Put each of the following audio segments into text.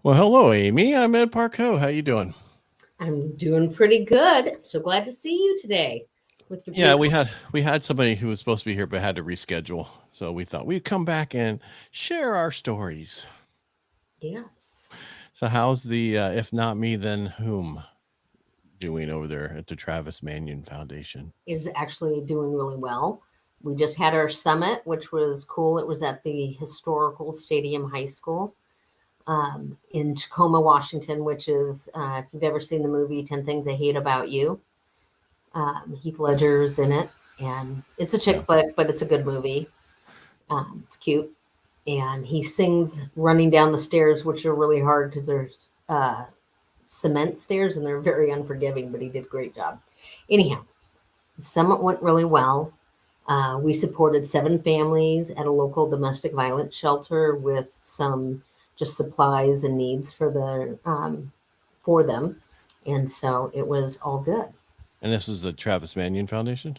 Well, hello, Amy. I'm Ed Parcaut. How you doing? I'm doing pretty good. So glad to see you today with your Yeah, blue. we had somebody who was supposed to be here but had to reschedule. So we thought we'd come back and share our stories. Yes, So how's the if not me then whom doing over there at the Travis Manion Foundation? it was actually doing really well. We just had our summit, which was cool. It was at the historical Stadium High School in Tacoma, Washington, which is, if you've ever seen the movie 10 Things I Hate About You, Heath Ledger's in it. And it's a chick Yeah. flick, but it's a good movie. It's cute. And he sings running down the stairs, which are really hard because they're cement stairs and they're very unforgiving, but he did a great job. Anyhow, the summit went really well. We supported 7 families at a local domestic violence shelter with some just supplies and needs for them, and so it was all good. And this is the Travis Manion Foundation?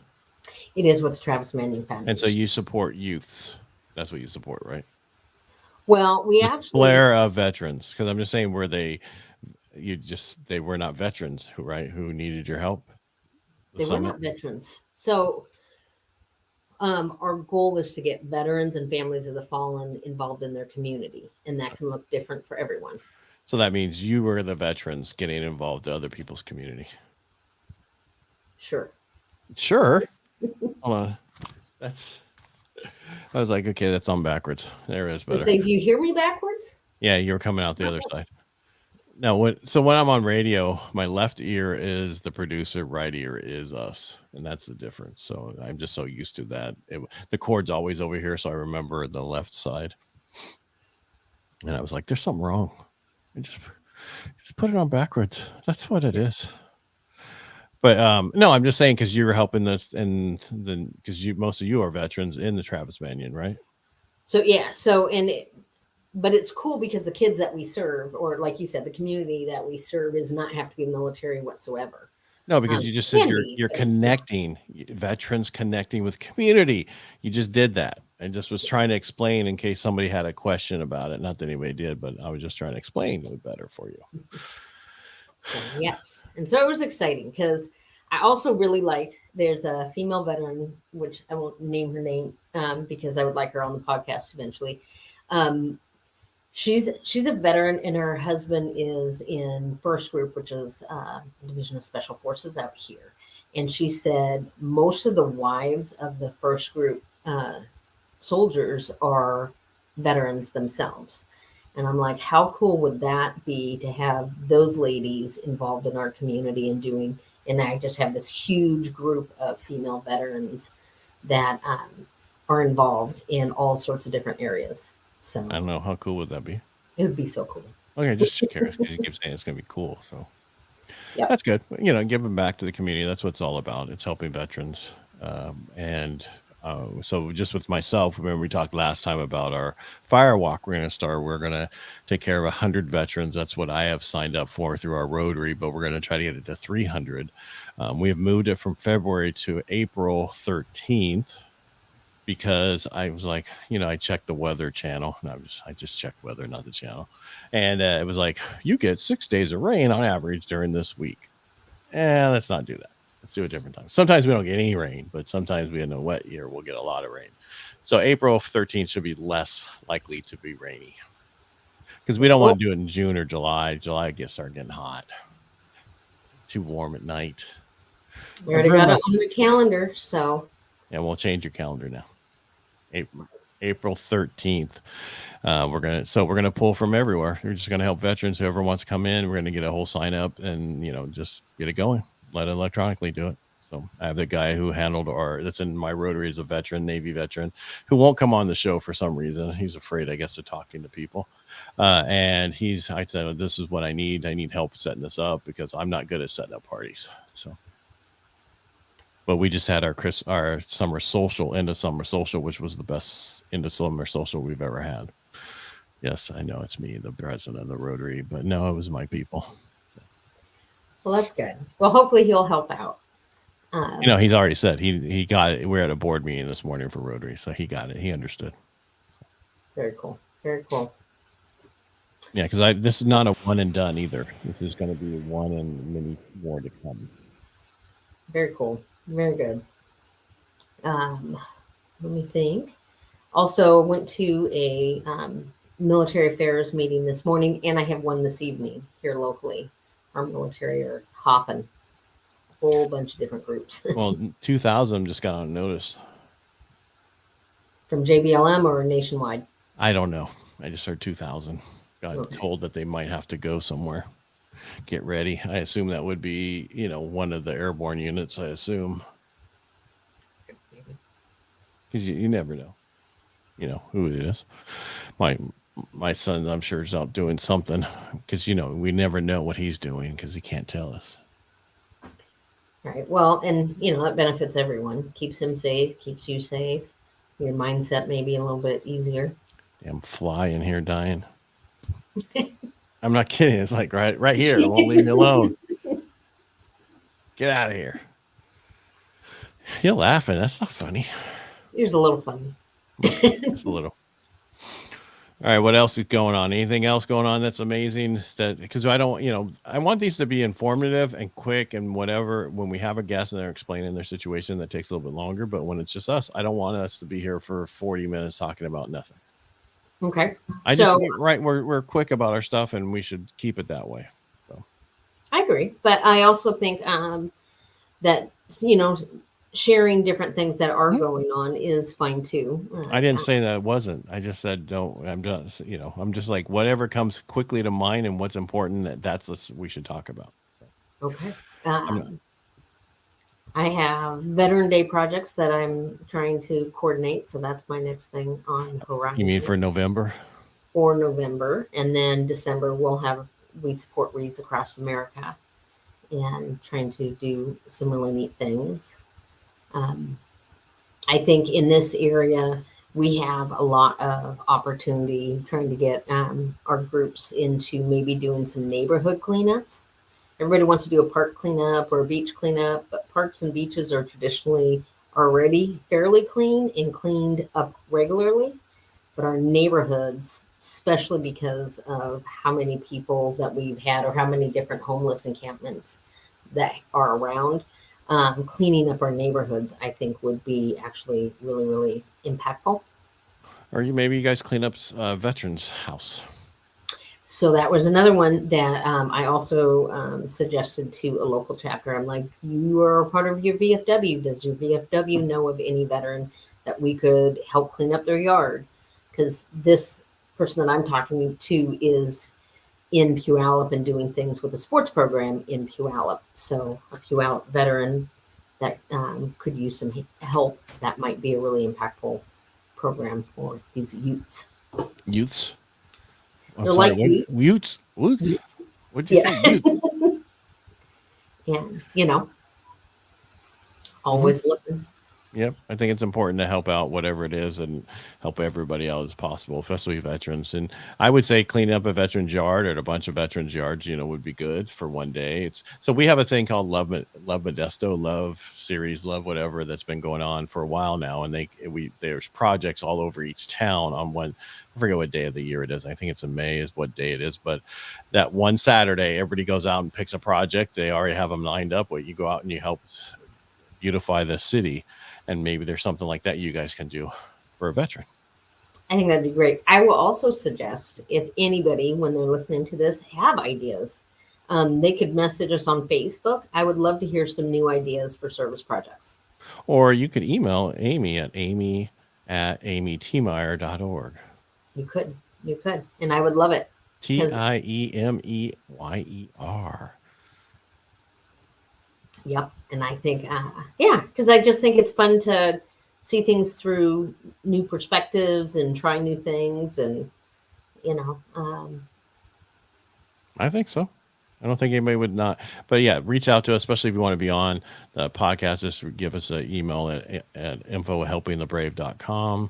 It is with the Travis Manion And so Foundation. you support youths. That's what you support, right? Well, we The actually flair of veterans. Because I'm just saying were they were not veterans who right who needed your help? The they were summit? not veterans, so our goal is to get veterans and families of the fallen involved in their community, and that can look different for everyone. So that means you were the veterans getting involved in other people's community. Sure. Sure. Hold on. That's. I was like, okay, that's on backwards. There it is I better. say, do you hear me backwards? Yeah, you're coming out the other side. No, when I'm on radio, my left ear is the producer, right ear is us, and that's the difference. So I'm just so used to that. The cord's always over here, so I remember the left side. And I was like, "There's something wrong." And just put it on backwards. That's what it is. But no, I'm just saying because you were helping this, and then because you most of you are veterans in the Travis Manion, right? So yeah, but it's cool because the kids that we serve, or like you said, the community that we serve, is not have to be military whatsoever. No, because you just said Can you're be, you're but it's not. connecting veterans connecting with community. You just did that. I just was trying Yes. to explain in case somebody had a question about it. Not that anybody did, but I was just trying to explain it better for you. So yes, and so it was exciting because I also really liked. There's a female veteran, which I won't name her name because I would like her on the podcast eventually. Um, she's a veteran, and her husband is in first group, which is a division of special forces out here. And she said most of the wives of the first group soldiers are veterans themselves. And I'm like, how cool would that be to have those ladies involved in our community and doing? And I just have this huge group of female veterans that are involved in all sorts of different areas. So I don't know how cool would that be. it would be so cool. Okay, just curious because you keep saying it's going to be cool. So Yep. that's good. Giving back to the community. That's what it's all about. It's helping veterans. And so just with myself, remember we talked last time about our fire walk we're going to start. We're going to take care of 100 veterans. That's what I have signed up for through our Rotary, but we're going to try to get it to 300. We have moved it from February to April 13th because I was like, I checked the weather channel, and I just checked weather, not the channel, and it was like you get 6 days of rain on average during this week. Let's not do that. Let's do a different time. Sometimes we don't get any rain, but sometimes we in a wet year we'll get a lot of rain. So April 13th should be less likely to be rainy because we don't Well, want to do it in June or July. July start getting hot, too warm at night. we I already burned got my it on the calendar. So Yeah, we'll change your calendar now. April 13th. We're gonna pull from everywhere. We're just gonna help veterans. Whoever wants to come in, we're gonna get a whole sign up and just get it going. Let it electronically do it. So I have the guy who handled that's in my Rotary is a veteran, Navy veteran, who won't come on the show for some reason. He's afraid, I guess, of talking to people. And I said, this is what I need. I need help setting this up because I'm not good at setting up parties. So but we just had our summer social, end of summer social, which was the best end of summer social we've ever had. Yes, I know it's me, the president of the Rotary, but no, it was my people. well, that's good. Well, hopefully he'll help out. He's already said he got it. We're at a board meeting this morning for Rotary, so he got it. He understood. Very cool. Very cool. Yeah, because this is not a one and done either. This is going to be one and many more to come. Very cool. Very good. Um, Let me think. Also, went to a military affairs meeting this morning, and I have one this evening here locally. Our military are hopping a whole bunch of different groups Well, 2000 just got on notice. from JBLM or nationwide. I don't know. I just heard 2000. Got Okay. told that they might have to go somewhere. Get ready. I assume that would be, one of the airborne units, I assume. Because you never know, who it is. My my son, I'm sure, is out doing something because, we never know what he's doing because he can't tell us. Right. Well, and that benefits everyone. Keeps him safe, keeps you safe. Your mindset may be a little bit easier. Damn fly in here dying. I'm not kidding. It's like right here. It won't leave me alone. Get out of here. You're laughing. That's not funny. Here's a little funny. Okay, just a little. All right, what else is going on? Anything else going on that's amazing? That because I don't, I want these to be informative and quick and whatever. When we have a guest and they're explaining their situation, that takes a little bit longer. But when it's just us, I don't want us to be here for 40 minutes talking about nothing. Okay. I just So right, we're quick about our stuff, and we should keep it that way. So I agree. But I also think that, you know, sharing different things that are going on is fine too. I didn't say that it wasn't. I just said don't. I'm just, I'm just like whatever comes quickly to mind and what's important. That's we should talk about. So Okay. I'm not. I have Veteran Day projects that I'm trying to coordinate. So that's my next thing on the You mean horizon for November? for November. And then December, we support Reads Across America and trying to do some really neat things. Um, I think in this area, we have a lot of opportunity trying to get our groups into maybe doing some neighborhood cleanups. Everybody wants to do a park cleanup or a beach cleanup, but parks and beaches are traditionally already fairly clean and cleaned up regularly. But our neighborhoods, especially because of how many people that we've had or how many different homeless encampments that are around, cleaning up our neighborhoods, I think, would be actually really, really impactful. Or maybe you guys clean up veterans' house. So that was another one that I also suggested to a local chapter. I'm like, you are a part of your VFW. Does your VFW know of any veteran that we could help clean up their yard? Because this person that I'm talking to is in Puyallup and doing things with a sports program in Puyallup. So a Puyallup veteran that could use some help, that might be a really impactful program for these youths. Youths. I'm They're sorry. like What? youth. Youths. Youths. Youths. What'd you Yeah. say? Youth. And, Hmm. always looking. Yep. I think it's important to help out whatever it is and help everybody out as possible, especially veterans. And I would say cleaning up a veteran's yard or a bunch of veterans' yards, would be good for one day. It's so we have a thing called Love Modesto, Love Series, Love whatever that's been going on for a while now. And there's projects all over each town on one. I forget what day of the year it is. I think it's in May is what day it is. But that one Saturday, everybody goes out and picks a project. They already have them lined up. Where you go out and you help beautify the city, and maybe there's something like that you guys can do for a veteran. I think that'd be great. I will also suggest if anybody, when they're listening to this, have ideas, they could message us on Facebook. I would love to hear some new ideas for service projects. Or you could email Amy at amy@amytiemeyer.org. You could, and I would love it because, Tiemeyer. yep. And I think, yeah, because I just think it's fun to see things through new perspectives and try new things, and you know, I think so. I don't think anybody would not. But yeah, reach out to us, especially if you want to be on the podcast. Just give us an email at info@helpingthebrave.com,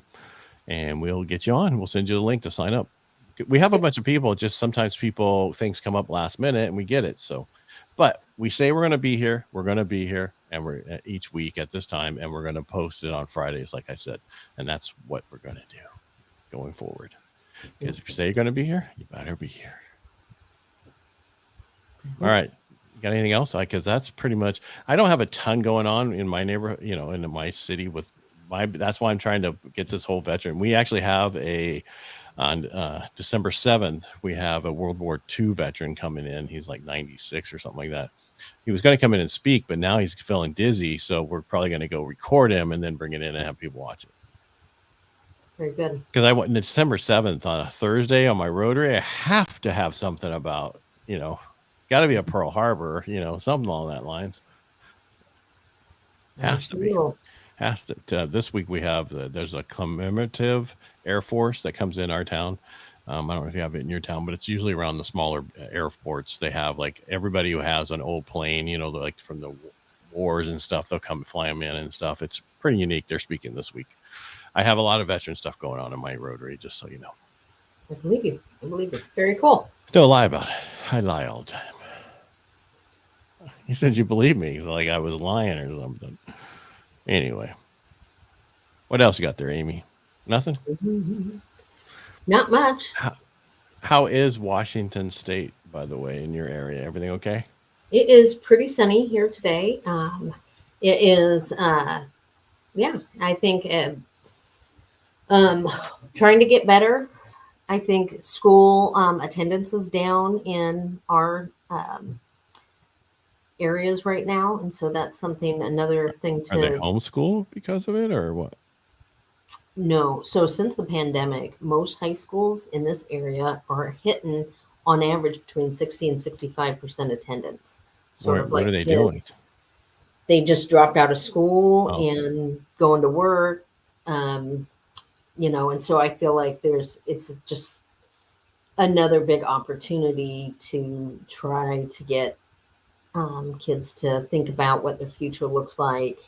and we'll get you on. We'll send you the link to sign up. We have a bunch of people. Just sometimes things come up last minute, and we get it. So, but we say we're going to be here. We're going to be here, and we're each week at this time, and we're going to post it on Fridays, like I said, and that's what we're going to do going forward. Because if you say you're going to be here, you better be here. All right. You got anything else? Because that's pretty much. I don't have a ton going on in my neighborhood, in my city with my. That's why I'm trying to get this whole veteran. We actually have on December 7th. We have a World War II veteran coming in. He's like 96 or something like that. He was going to come in and speak, but now he's feeling dizzy, so we're probably going to go record him and then bring it in and have people watch it. Very good. Because I went December 7th on a Thursday on my Rotary. I have to have something about, got to be a Pearl Harbor, something along that lines. Has to be. Has to. This week we have, there's a commemorative Air Force that comes in our town. I don't know if you have it in your town, but it's usually around the smaller airports. They have like everybody who has an old plane, like from the wars and stuff, they'll come fly them in and stuff. It's pretty unique. They're speaking this week. I have a lot of veteran stuff going on in my Rotary, just so you know. I believe you. I believe you. Very cool. Don't lie about it. I lie all the time. He said you believe me. He's like I was lying or something. Anyway. What else you got there, Amy? Nothing? Not much. How is Washington State, by the way, in your area? Everything okay? It is pretty sunny here today. It is, I think trying to get better. I think school attendance is down in our areas right now, and so that's another thing to. Are they homeschooled because of it, or what? No. So since the pandemic, most high schools in this area are hitting on average between 60 and 65% attendance. What are they doing? They just dropped out of school and going to work, and so I feel like it's just another big opportunity to try to get kids to think about what their future looks like.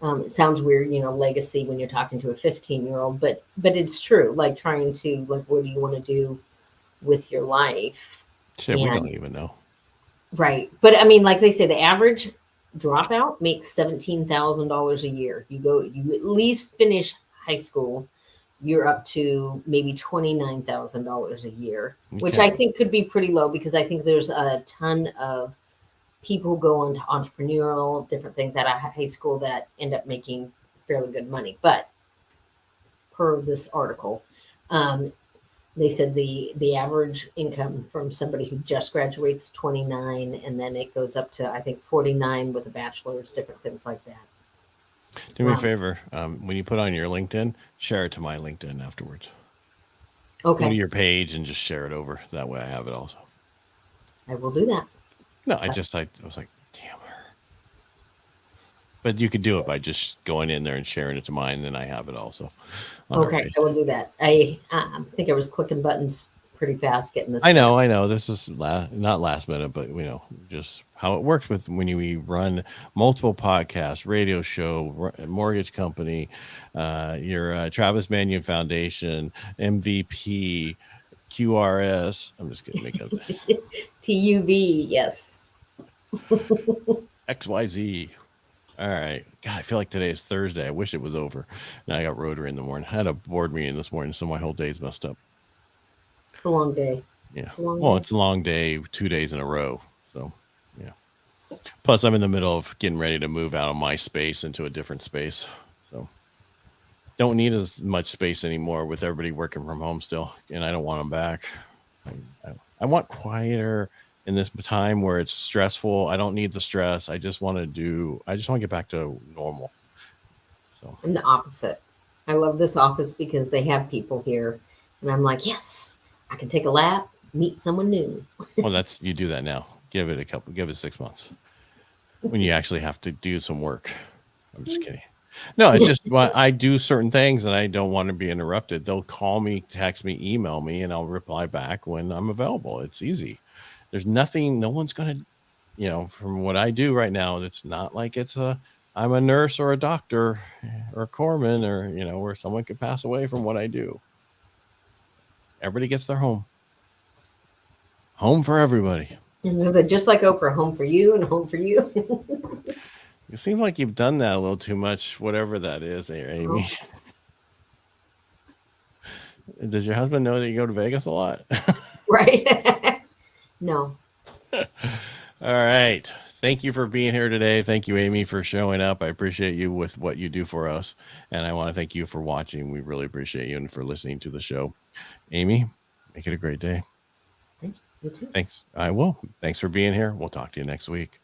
It sounds weird, legacy when you're talking to a 15-year-old, but it's true. Like trying to what do you want to do with your life? Shit, we don't even know. Right, but I mean, like they say, the average dropout makes $17,000 a year. You at least finish high school, you're up to maybe $29,000 a year, which I think could be pretty low because I think there's a ton of people go into entrepreneurial different things out of high school that end up making fairly good money. But per this article, they said the average income from somebody who just graduates 29, and then it goes up to I think 49 with a bachelor's, different things like that. Do me a favor, when you put on your LinkedIn, share it to my LinkedIn afterwards. Okay. Go to your page and just share it over. That way I have it also. I will do that. No, I was like, damn her. But you could do it by just going in there and sharing it to mine, and then I have it also. Okay, I will do that. I think I was clicking buttons pretty fast getting this. I know. This is not last minute, but just how it works with when you run multiple podcasts, radio show, mortgage company, your Travis Manion Foundation, MVP, QRS. I'm just going to make up TUV, yes. XYZ. All right. God, I feel like today is Thursday. I wish it was over. Now I got Rotary in the morning. I had a board meeting this morning, so my whole day's messed up. It's a long day. Yeah. It's a long day, 2 days in a row. So, yeah. Plus, I'm in the middle of getting ready to move out of my space into a different space. So, don't need as much space anymore with everybody working from home still. And I don't want them back. I want quieter in this time where it's stressful. I don't need the stress. I just want to get back to normal. So I'm the opposite. I love this office because they have people here. And I'm like, yes, I can take a lap, meet someone new. Well, you do that now. Give it 6 months when you actually have to do some work. I'm just kidding. No, it's just I do certain things and I don't want to be interrupted. They'll call me, text me, email me, and I'll reply back when I'm available. It's easy. There's nothing, no one's going to, from what I do right now, it's not like I'm a nurse or a doctor or a corpsman or, where someone could pass away from what I do. Everybody gets their home. Home for everybody. And just like Oprah, home for you and home for you. It seems like you've done that a little too much, whatever that is, Amy. Does your husband know that you go to Vegas a lot? Right? No. All right. Thank you for being here today. Thank you, Amy, for showing up. I appreciate you with what you do for us. And I want to thank you for watching. We really appreciate you and for listening to the show. Amy, make it a great day. Thank you. You too. Thanks. I will. Thanks for being here. We'll talk to you next week.